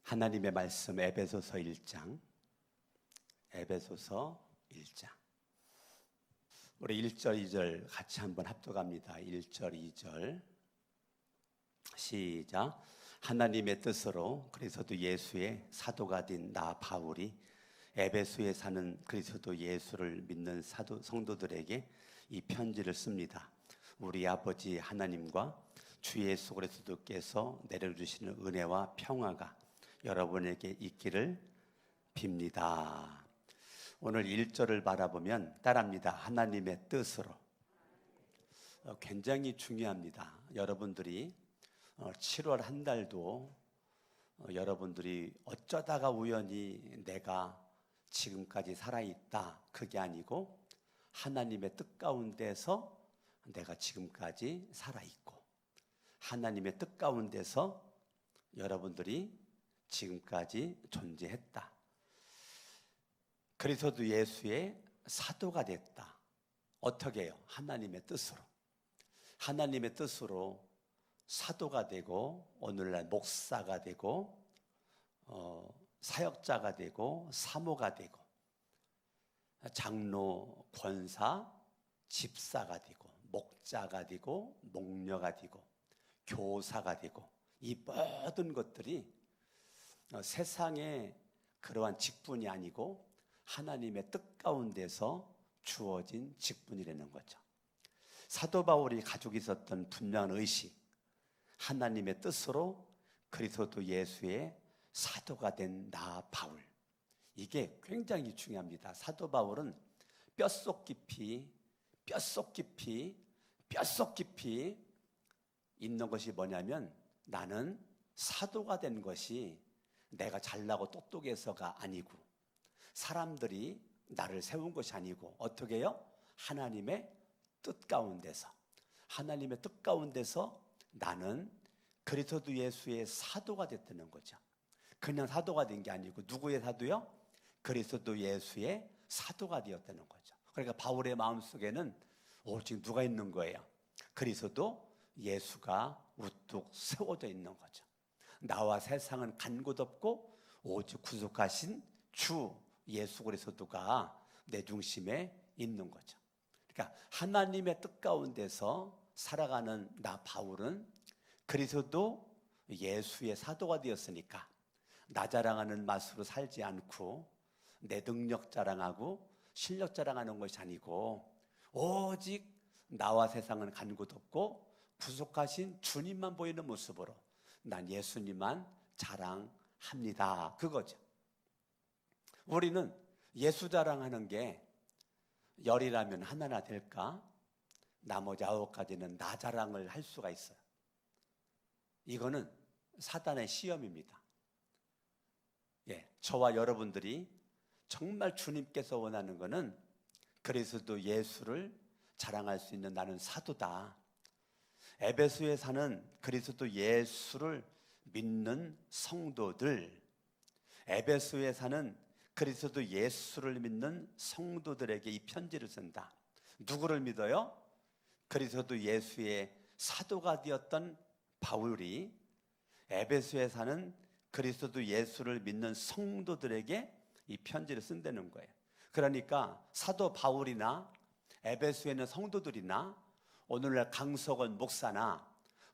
하나님의 말씀 에베소서 1장. 우리 1절 2절 같이 한번 합독합니다. 1절 2절 시작. 하나님의 뜻으로 그리스도 예수의 사도가 된 나 바울이 에베소에 사는 그리스도 예수를 믿는 성도들에게 이 편지를 씁니다. 우리 아버지 하나님과 주 예수 그리스도께서 내려주시는 은혜와 평화가 여러분에게 있기를 빕니다. 오늘 1절을 바라보면 따라합니다. 하나님의 뜻으로. 굉장히 중요합니다. 여러분들이 7월 한 달도 여러분들이 어쩌다가 우연히 내가 지금까지 살아있다 그게 아니고 하나님의 뜻 가운데서 내가 지금까지 살아있고 하나님의 뜻 가운데서 여러분들이 지금까지 존재했다. 그리스도 예수의 사도가 됐다. 어떻게 해요? 하나님의 뜻으로. 하나님의 뜻으로 사도가 되고 오늘날 목사가 되고 사역자가 되고 사모가 되고 장로, 권사, 집사가 되고 목자가 되고 목녀가 되고 교사가 되고 이 모든 것들이 세상의 그러한 직분이 아니고 하나님의 뜻 가운데서 주어진 직분이라는 거죠. 사도 바울이 가지고 있었던 분명한 의식, 하나님의 뜻으로 그리스도 예수의 사도가 된 나 바울, 이게 굉장히 중요합니다. 사도 바울은 뼛속 깊이 있는 것이 뭐냐면 나는 사도가 된 것이 내가 잘나고 똑똑해서가 아니고 사람들이 나를 세운 것이 아니고 어떻게 해요? 하나님의 뜻 가운데서 나는 그리스도 예수의 사도가 됐다는 거죠. 그냥 사도가 된 게 아니고 누구의 사도요? 그리스도 예수의 사도가 되었다는 거죠. 그러니까 바울의 마음속에는 지금 누가 있는 거예요? 그리스도 예수가 우뚝 세워져 있는 거죠. 나와 세상은 간 곳 없고 오직 구속하신 주 예수 그리스도가 내 중심에 있는 거죠. 그러니까 하나님의 뜻 가운데서 살아가는 나 바울은 그리스도 예수의 사도가 되었으니까 나 자랑하는 맛으로 살지 않고 내 능력 자랑하고 실력 자랑하는 것이 아니고 오직 나와 세상은 간 곳 없고 구속하신 주님만 보이는 모습으로 난 예수님만 자랑합니다. 그거죠. 우리는 예수 자랑하는 게 열이라면 하나나 될까? 나머지 9가지는 나 자랑을 할 수가 있어요. 이거는 사단의 시험입니다. 저와 여러분들이 정말 주님께서 원하는 것은 그리스도 예수를 자랑할 수 있는 나는 사도다. 에베소에 사는 그리스도 예수를 믿는 성도들, 에베소에 사는 그리스도 예수를 믿는 성도들에게 이 편지를 쓴다. 누구를 믿어요? 그리스도 예수의 사도가 되었던 바울이 에베소에 사는 그리스도 예수를 믿는 성도들에게 이 편지를 쓴다는 거예요. 그러니까 사도 바울이나 에베소에 있는 성도들이나 오늘날 강석원 목사나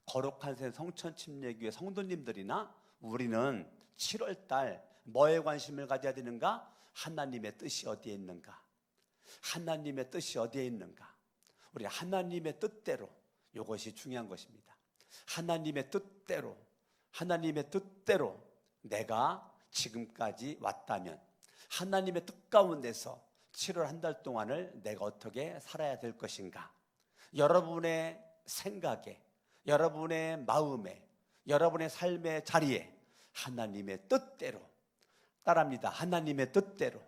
거룩한 새 성천침례교회 성도님들이나 우리는 7월달 뭐에 관심을 가져야 되는가? 하나님의 뜻이 어디에 있는가? 하나님의 뜻이 어디에 있는가? 우리 하나님의 뜻대로, 이것이 중요한 것입니다. 하나님의 뜻대로 내가 지금까지 왔다면 하나님의 뜻 가운데서 7월 한 달 동안을 내가 어떻게 살아야 될 것인가? 여러분의 생각에, 여러분의 마음에, 여러분의 삶의 자리에 하나님의 뜻대로, 따라합니다. 하나님의 뜻대로.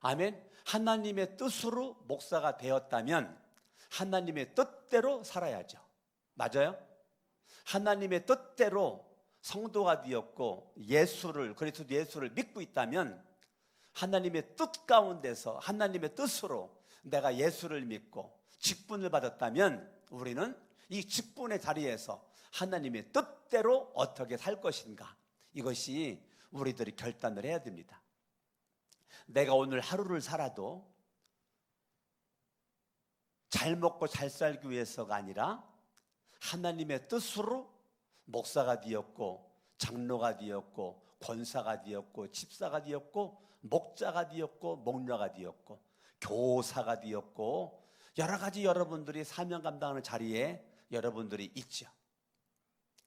아멘. 하나님의 뜻으로 목사가 되었다면 하나님의 뜻대로 살아야죠. 맞아요? 하나님의 뜻대로 성도가 되었고 그리스도 예수를 믿고 있다면 하나님의 뜻 가운데서 하나님의 뜻으로 내가 예수를 믿고 직분을 받았다면 우리는 이 직분의 자리에서 하나님의 뜻대로 어떻게 살 것인가, 이것이 우리들이 결단을 해야 됩니다. 내가 오늘 하루를 살아도 잘 먹고 잘 살기 위해서가 아니라 하나님의 뜻으로 목사가 되었고 장로가 되었고 권사가 되었고 집사가 되었고 목자가 되었고 목녀가 되었고 교사가 되었고 여러 가지 여러분들이 사명 감당하는 자리에 여러분들이 있죠.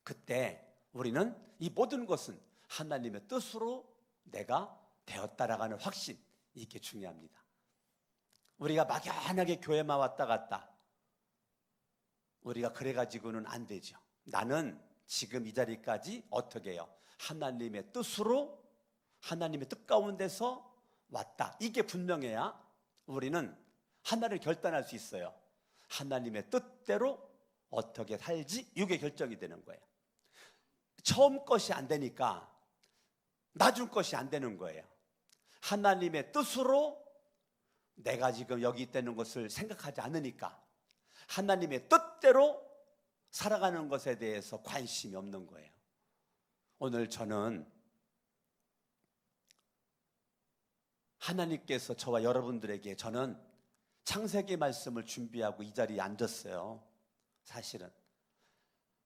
그때 우리는 이 모든 것은 하나님의 뜻으로 내가 되었다라는 확신, 이게 중요합니다. 우리가 막연하게 교회만 왔다 갔다 우리가 그래가지고는 안 되죠. 나는 지금 이 자리까지 어떻게 해요? 하나님의 뜻으로 하나님의 뜻 가운데서 왔다. 이게 분명해야 우리는 하나를 결단할 수 있어요. 하나님의 뜻대로 어떻게 살지, 이게 결정이 되는 거예요. 처음 것이 안 되니까 나중 것이 안 되는 거예요. 하나님의 뜻으로 내가 지금 여기 있다는 것을 생각하지 않으니까 하나님의 뜻대로 살아가는 것에 대해서 관심이 없는 거예요. 오늘 저는 하나님께서 저와 여러분들에게, 저는 창세기 말씀을 준비하고 이 자리에 앉았어요. 사실은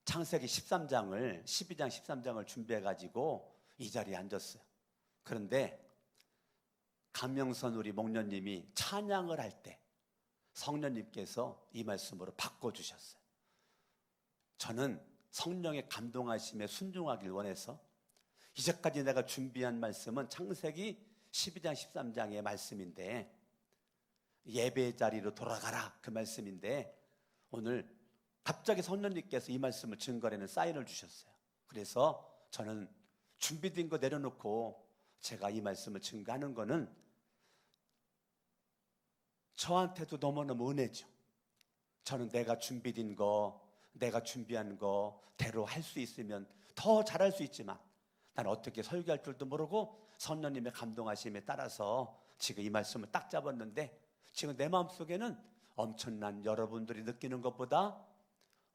창세기 13장을 12장 13장을 준비해가지고 이 자리에 앉았어요. 그런데 강명선 우리 목녀님이 찬양을 할 때 성령님께서 이 말씀으로 바꿔주셨어요. 저는 성령의 감동하심에 순종하길 원해서 이제까지 내가 준비한 말씀은 창세기 12장 13장의 말씀인데, 예배 자리로 돌아가라 그 말씀인데, 오늘 갑자기 성령님께서 이 말씀을 증거하는 사인을 주셨어요. 그래서 저는 준비된 거 내려놓고 제가 이 말씀을 증거하는 거는 저한테도 너무너무 은혜죠. 저는 내가 준비된 거, 내가 준비한 거 대로 할 수 있으면 더 잘할 수 있지만 난 어떻게 설교할 줄도 모르고 성령님의 감동하심에 따라서 지금 이 말씀을 딱 잡았는데, 지금 내 마음속에는 엄청난, 여러분들이 느끼는 것보다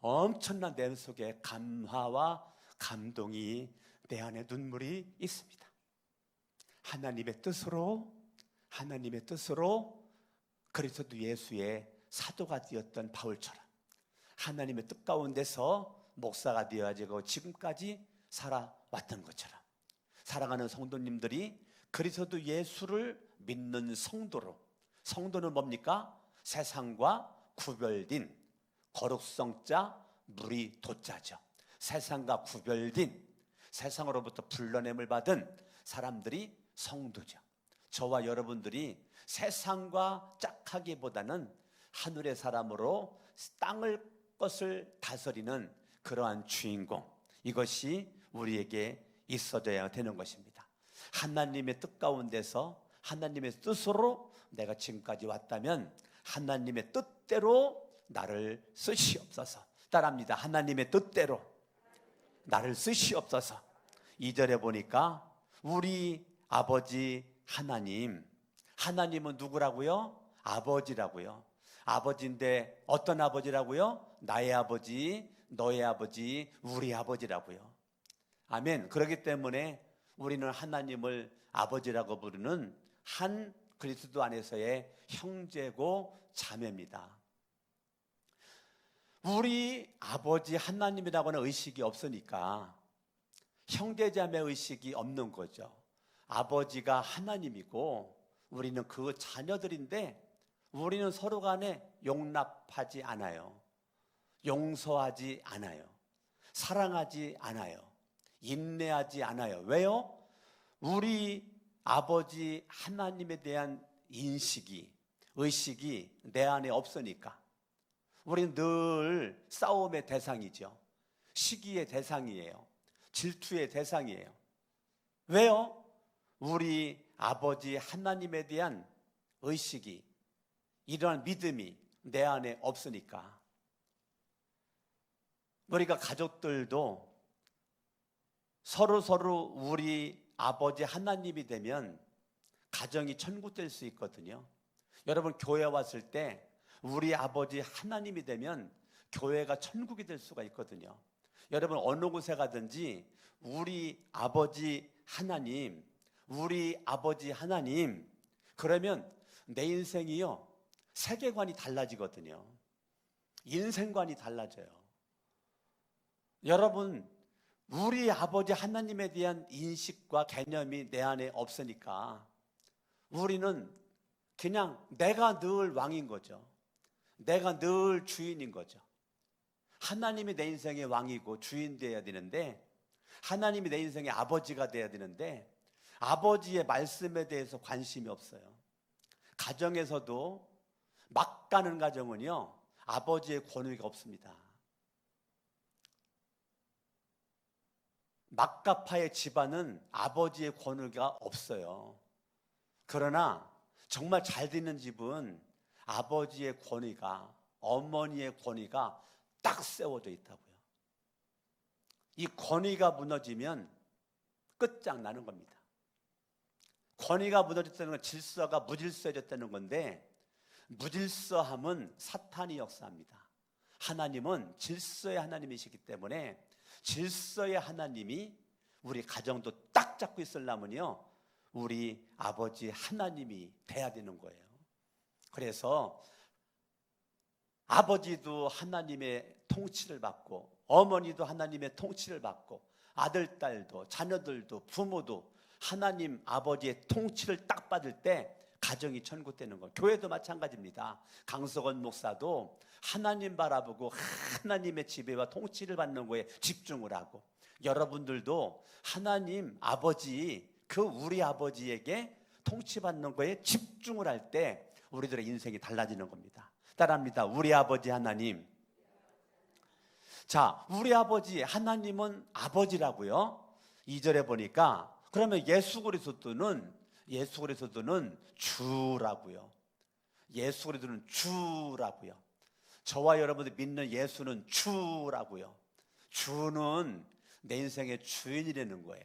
엄청난 내 속에 감화와 감동이, 내 안에 눈물이 있습니다. 하나님의 뜻으로 그리스도 예수의 사도가 되었던 바울처럼 하나님의 뜻 가운데서 목사가 되어가지고 지금까지 살아왔던 것처럼, 사랑하는 성도님들이 그리스도 예수를 믿는 성도로, 성도는 뭡니까? 세상과 구별된 거룩성자 무리 도자죠. 세상과 구별된, 세상으로부터 불러냄을 받은 사람들이 성도죠. 저와 여러분들이 세상과 짝하기보다는 하늘의 사람으로 땅을 것을 다스리는 그러한 주인공, 이것이 우리에게 있어져야 되는 것입니다. 하나님의 뜻 가운데서 하나님의 뜻으로 내가 지금까지 왔다면 하나님의 뜻대로 나를 쓰시옵소서. 따라합니다. 하나님의 뜻대로 나를 쓰시옵소서. 2절에 보니까 우리 아버지 하나님은 누구라고요? 아버지라고요. 아버지인데 어떤 아버지라고요? 나의 아버지, 너의 아버지, 우리 아버지라고요. 아멘. 그렇기 때문에 우리는 하나님을 아버지라고 부르는 한 그리스도 안에서의 형제고 자매입니다. 우리 아버지 하나님이라고 하는 의식이 없으니까 형제자매 의식이 없는 거죠. 아버지가 하나님이고 우리는 그 자녀들인데 우리는 서로 간에 용납하지 않아요. 용서하지 않아요. 사랑하지 않아요. 인내하지 않아요. 왜요? 우리 아버지 하나님에 대한 인식이, 의식이 내 안에 없으니까. 우리는 늘 싸움의 대상이죠. 시기의 대상이에요. 질투의 대상이에요. 왜요? 우리 아버지 하나님에 대한 의식이, 이러한 믿음이 내 안에 없으니까. 우리가 가족들도 서로 우리 아버지 하나님이 되면 가정이 천국 될 수 있거든요. 여러분, 교회 왔을 때 우리 아버지 하나님이 되면 교회가 천국이 될 수가 있거든요. 여러분 어느 곳에 가든지 우리 아버지 하나님, 우리 아버지 하나님, 그러면 내 인생이요, 세계관이 달라지거든요. 인생관이 달라져요. 여러분, 우리 아버지 하나님에 대한 인식과 개념이 내 안에 없으니까 우리는 그냥 내가 늘 왕인 거죠. 내가 늘 주인인 거죠. 하나님이 내 인생의 왕이고 주인 되어야 되는데, 하나님이 내 인생의 아버지가 되어야 되는데, 아버지의 말씀에 대해서 관심이 없어요. 가정에서도 막 가는 가정은요, 아버지의 권위가 없습니다. 막가파의 집안은 아버지의 권위가 없어요. 그러나 정말 잘 되는 집은 아버지의 권위가, 어머니의 권위가 딱 세워져 있다고요. 이 권위가 무너지면 끝장나는 겁니다. 권위가 무너졌다는 건 질서가 무질서해졌다는 건데, 무질서함은 사탄이 역사합니다. 하나님은 질서의 하나님이시기 때문에 질서의 하나님이 우리 가정도 딱 잡고 있으려면요, 우리 아버지 하나님이 돼야 되는 거예요. 그래서 아버지도 하나님의 통치를 받고, 어머니도 하나님의 통치를 받고, 아들, 딸도, 자녀들도, 부모도 하나님 아버지의 통치를 딱 받을 때 가정이 천국되는 거예요. 교회도 마찬가지입니다. 강석원 목사도 하나님 바라보고 하나님의 지배와 통치를 받는 거에 집중을 하고, 여러분들도 하나님 아버지, 그 우리 아버지에게 통치받는 거에 집중을 할 때 우리들의 인생이 달라지는 겁니다. 따라합니다. 우리 아버지 하나님. 자, 우리 아버지 하나님은 아버지라고요. 2절에 보니까, 그러면 예수 그리스도는 주라고요. 예수 그리스도는 주라고요. 저와 여러분들 믿는 예수는 주라고요. 주는 내 인생의 주인이라는 거예요.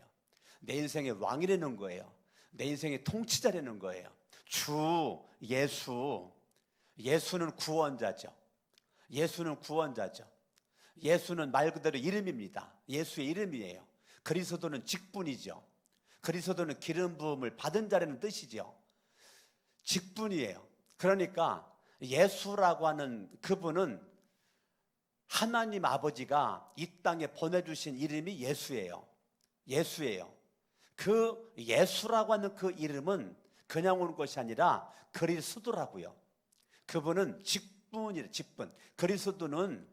내 인생의 왕이라는 거예요. 내 인생의 통치자라는 거예요. 주, 예수. 예수는 구원자죠. 예수는 구원자죠. 예수는 말 그대로 이름입니다. 예수의 이름이에요. 그리스도는 직분이죠. 그리스도는 기름 부음을 받은 자라는 뜻이죠. 직분이에요. 그러니까 예수라고 하는 그분은 하나님 아버지가 이 땅에 보내주신 이름이 예수예요. 예수예요. 그 예수라고 하는 그 이름은 그냥 오는 것이 아니라 그리스도라고요. 그분은 직분이래요. 직분. 그리스도는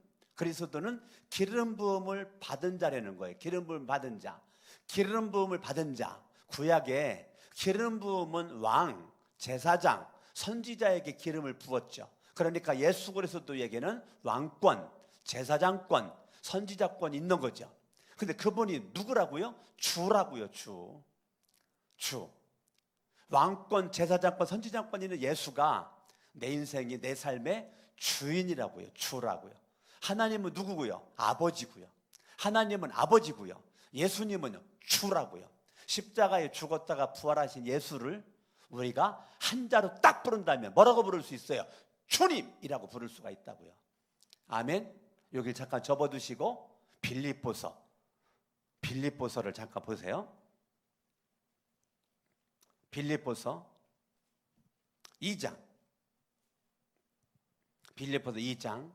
기름 부음을 받은 자라는 거예요. 기름 부음을 받은 자. 기름 부음을 받은 자. 구약에 기름 부음은 왕, 제사장, 선지자에게 기름을 부었죠. 그러니까 예수 그리스도에게는 왕권, 제사장권, 선지자권이 있는 거죠. 근데 그분이 누구라고요? 주라고요. 주. 왕권, 제사장권, 선지자권 있는 예수가 내 인생이, 내 삶의 주인이라고요. 주라고요. 하나님은 누구고요? 아버지고요. 하나님은 아버지고요. 예수님은 주라고요. 십자가에 죽었다가 부활하신 예수를 우리가 한자로 딱 부른다면 뭐라고 부를 수 있어요? 주님이라고 부를 수가 있다고요. 아멘. 여기 잠깐 접어두시고 빌립보서를 잠깐 보세요. 빌립보서 2장. 빌립보서 2장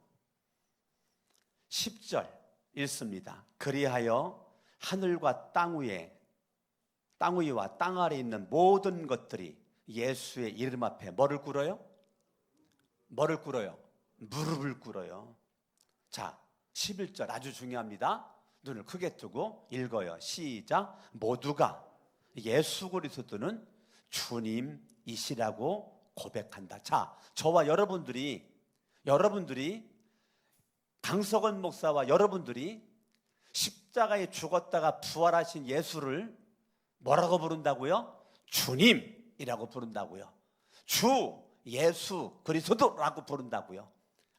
10절 읽습니다. 그리하여 하늘과 땅 위와 땅 아래에 있는 모든 것들이 예수의 이름 앞에 뭐를 꿇어요? 뭐를 꿇어요? 무릎을 꿇어요. 자, 11절 아주 중요합니다. 눈을 크게 뜨고 읽어요. 시작. 모두가 예수 그리스도는 주님이시라고 고백한다. 자, 저와 여러분들이 강석원 목사와 여러분들이 십자가에 죽었다가 부활하신 예수를 뭐라고 부른다고요? 주님이라고 부른다고요. 주 예수 그리스도라고 부른다고요.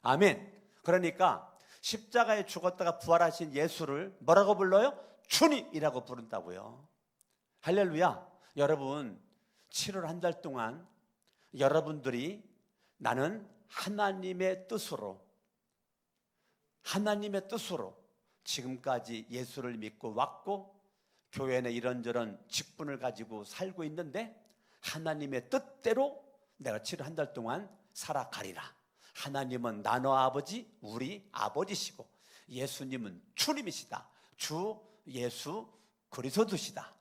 아멘. 그러니까 십자가에 죽었다가 부활하신 예수를 뭐라고 불러요? 주님이라고 부른다고요. 할렐루야. 여러분 7월 한 달 동안 여러분들이 나는 하나님의 뜻으로 지금까지 예수를 믿고 왔고 교회 내 이런저런 직분을 가지고 살고 있는데 하나님의 뜻대로 내가 7월 한 달 동안 살아가리라. 하나님은 나너 아버지, 우리 아버지시고 예수님은 주님이시다. 주 예수 그리스도시다.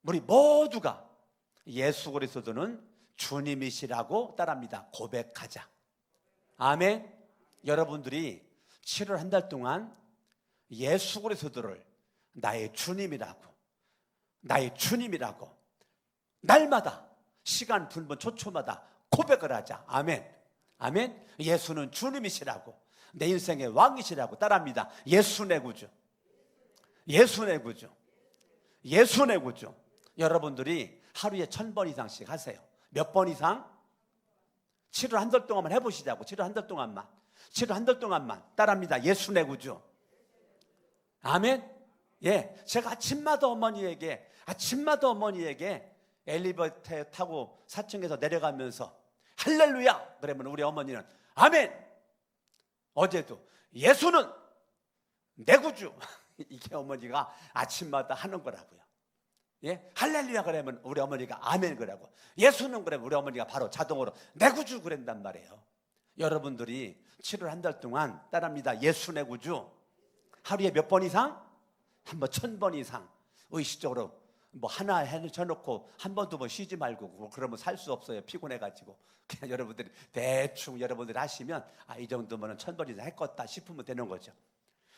우리 모두가 예수 그리스도는 주님이시라고 따라합니다. 고백하자. 아멘. 여러분들이 7월 한 달 동안 예수 그리스도를 나의 주님이라고 날마다 시간 분분 초초마다 고백을 하자. 아멘. 아멘. 예수는 주님이시라고, 내 인생의 왕이시라고 따라합니다. 예수 내 구주, 예수 내 구주, 예수 내 구주. 여러분들이 하루에 1000번 이상씩 하세요. 몇 번 이상? 7월 한 달 동안만 해보시자고. 7월 한 달 동안만 따라합니다. 예수 내 구주. 아멘. 예, 제가 아침마다 어머니에게 엘리베이터 타고 4층에서 내려가면서 할렐루야 그러면 우리 어머니는 아멘. 어제도 예수는 내 구주. 이게 어머니가 아침마다 하는 거라고요. 예, 할렐루야 그러면 우리 어머니가 아멘 그러고, 예수는 그러면 우리 어머니가 바로 자동으로 내 구주 그런단 말이에요. 여러분들이 7월 한 달 동안 따라합니다. 예수 내 구주. 하루에 몇 번 이상? 한번 1000번 이상 의식적으로 뭐 하나 해놓고 한 번도 뭐 쉬지 말고 그러면 살 수 없어요. 피곤해가지고. 그냥 여러분들이 대충 여러분들이 하시면 이 정도면 1000번 이상 했겠다 싶으면 되는 거죠.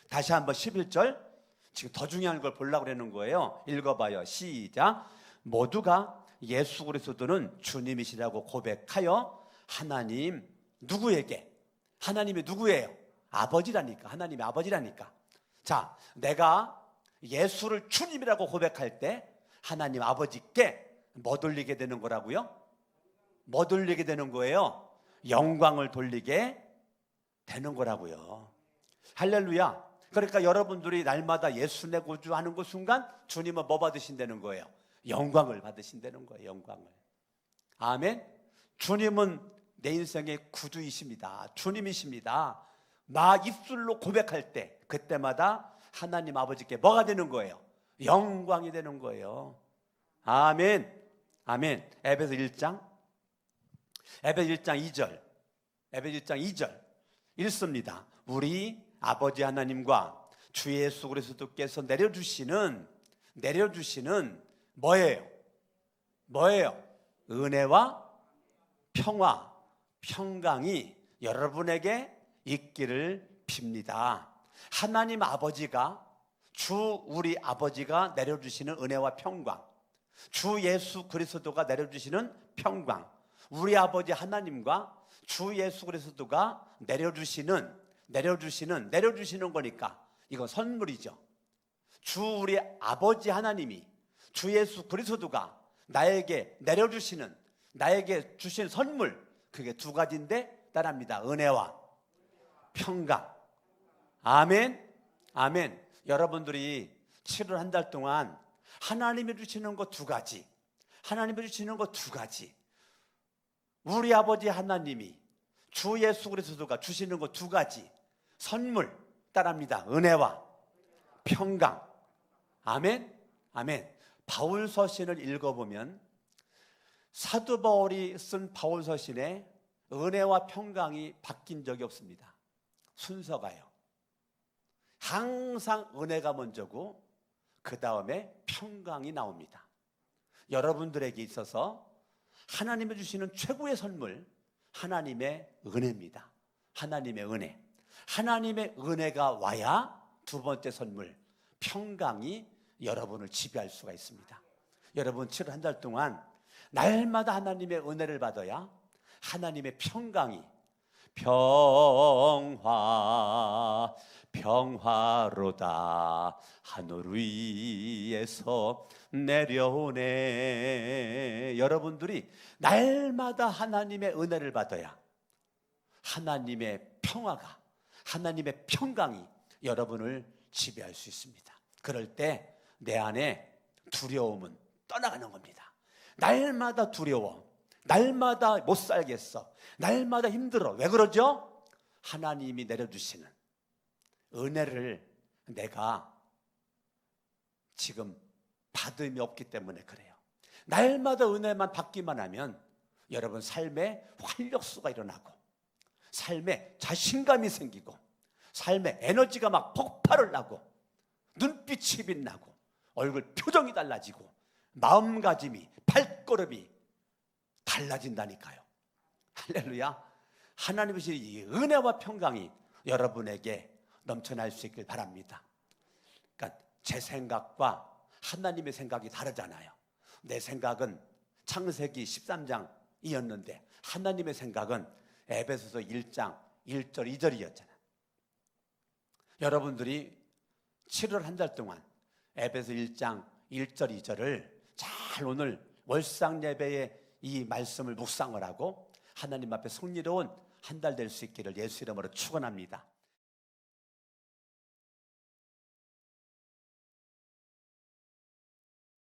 다시 한번 11절 지금 더 중요한 걸 보려고 그러는 거예요. 읽어봐요. 시작. 모두가 예수 그리스도는 주님이시라고 고백하여 하나님 누구에게? 하나님이 누구예요? 아버지라니까. 하나님의 아버지라니까. 자, 내가 예수를 주님이라고 고백할 때 하나님 아버지께 뭐 돌리게 되는 거라고요? 뭐 돌리게 되는 거예요? 영광을 돌리게 되는 거라고요. 할렐루야. 그러니까 여러분들이 날마다 예수 내 구주 하는 그 순간 주님은 뭐 받으신다는 거예요? 영광을 받으신다는 거예요. 영광을. 아멘. 주님은 내 인생의 구주이십니다. 주님이십니다. 나 입술로 고백할 때 그때마다 하나님 아버지께 뭐가 되는 거예요? 영광이 되는 거예요. 아멘. 아멘. 에베소 1장 2절 읽습니다. 우리 아버지 하나님과 주 예수 그리스도께서 내려주시는 뭐예요? 은혜와 평화, 평강이 여러분에게 있기를 빕니다. 하나님 아버지가, 우리 아버지가 내려주시는 은혜와 평강, 주 예수 그리스도가 내려주시는 평강, 우리 아버지 하나님과 주 예수 그리스도가 내려주시는 거니까 이건 선물이죠. 우리 아버지 하나님이, 주 예수 그리스도가 나에게 주신 선물, 그게 두 가지인데 따라합니다. 은혜와 평강. 아멘. 아멘. 여러분들이 7월 한 달 동안 하나님이 주시는 거 두 가지, 우리 아버지 하나님이, 주 예수 그리스도가 주시는 거 두 가지 선물 따라합니다. 은혜와 평강. 아멘. 아멘. 바울 서신을 읽어보면 사도 바울이 쓴 바울 서신에 은혜와 평강이 바뀐 적이 없습니다. 순서가요. 항상 은혜가 먼저고 그 다음에 평강이 나옵니다. 여러분들에게 있어서 하나님이 주시는 최고의 선물, 하나님의 은혜입니다. 하나님의 은혜. 하나님의 은혜가 와야 두 번째 선물, 평강이 여러분을 지배할 수가 있습니다. 여러분 7월 한 달 동안 날마다 하나님의 은혜를 받아야 하나님의 평강이, 평화로다 하늘 위에서 내려오네. 여러분들이 날마다 하나님의 은혜를 받아야 하나님의 평화가, 하나님의 평강이 여러분을 지배할 수 있습니다. 그럴 때 내 안에 두려움은 떠나가는 겁니다. 날마다 두려워, 날마다 못 살겠어, 날마다 힘들어. 왜 그러죠? 하나님이 내려주시는 은혜를 내가 지금 받음이 없기 때문에 그래요. 날마다 은혜만 받기만 하면 여러분 삶에 활력소가 일어나고 삶에 자신감이 생기고 삶에 에너지가 막 폭발을 하고 눈빛이 빛나고 얼굴 표정이 달라지고 마음가짐이 발걸음이 달라진다니까요. 할렐루야. 하나님의 이 은혜와 평강이 여러분에게 넘쳐날 수 있길 바랍니다. 그러니까 제 생각과 하나님의 생각이 다르잖아요. 내 생각은 창세기 13장이었는데 하나님의 생각은 에베소서 1장 1절 2절이었잖아요. 여러분들이 7월 한 달 동안 에베소 1장 1절 2절을 잘 오늘 월상 예배에 이 말씀을 묵상을 하고 하나님 앞에 성리로운 한 달 될 수 있기를 예수 이름으로 축원합니다.